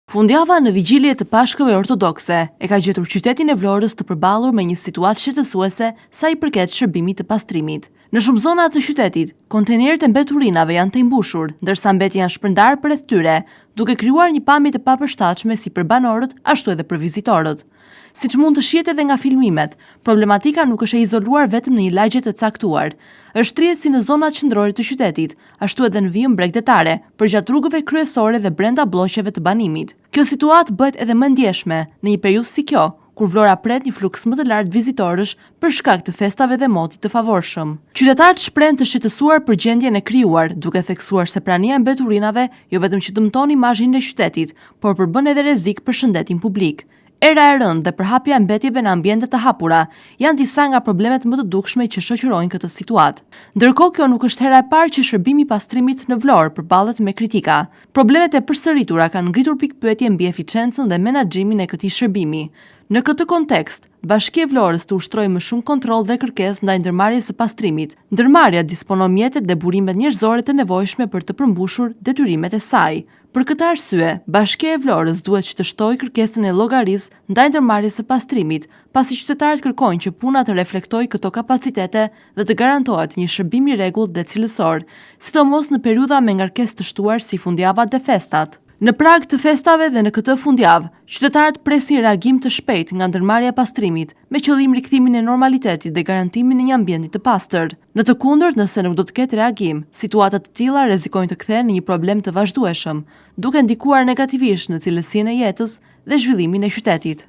Fundjava në vigjilje të Pashkëve Ortodokse e ka gjetur qytetin e Vlorës të përballur me një situatë shqetësuese sa i përket shërbimit të pastrimit. Në shumë zona të qytetit, kontenerët e mbeturinave janë të imbushur, ndërsa mbeti janë shpërndarë përreth tyre, duke krijuar një pamje të papërshtatshme si për banorët, ashtu edhe për vizitorët. Siç mund të shihet edhe nga filmimet, problematika nuk është e izoluar vetëm në një lagje të caktuar. Është rrjedhë si në zonat qendrore të qytetit, ashtu edhe në vijën bregdetare, përgjatë rrugëve kryesore dhe brenda blloqeve të banimit. Kjo situatë bëhet edhe më ndjeshme në një periudhë si kjo, kur Vlora pret një fluks më të lartë vizitorësh për shkak të festave dhe motit të favorshëm. Qytetarët shprehen të shqetësuar për gjendjen e krijuar, duke theksuar se prania e mbeturinave jo vetëm që dëmton imazhin e qytetit, por përbën edhe rrezik për shëndetin publik. Era e rëndë dhe përhapja e mbetjeve në ambiente të hapura janë disa nga problemet më të dukshme që shoqërojnë këtë situatë. Ndërkohë, kjo nuk është hera e parë që shërbimi i pastrimit në Vlorë përballet me kritika. Problemet e përsëritura kanë ngritur pikpyetje mbi eficiencën dhe menaxhimin e këtij shërbimi. Në këtë kontekst, Bashkia e Vlorës të ushtrojë më shumë kontroll dhe kërkesë ndaj ndërmarrjes së pastrimit. Ndërmarrja disponon mjetet dhe burimet njerëzore të nevojshme për të përmbushur detyrimet e saj. Për këtë arsye, Bashkia e Vlorës duhet që të shtojë kërkesën e llogarisë ndaj ndërmarrjes së pastrimit, pasi qytetarët kërkojnë që puna të reflektojë këto kapacitete dhe të garantohet një shërbim i rregullt dhe cilësor, sidomos në periudha me ngarkesë të shtuar si fundjavat dhe festat. Në prag të festave dhe në këtë fundjavë, qytetarët presin reagim të shpejtë nga ndërmarrja e pastrimit, me qëllim rikthimin e normalitetit dhe garantimin e një ambienti të pastër. Në të kundërt, nëse nuk do të ketë reagim, situata të tilla rrezikojnë të kthehen në një problem të vazhdueshëm, duke ndikuar negativisht në cilësinë e jetës dhe zhvillimin e qytetit.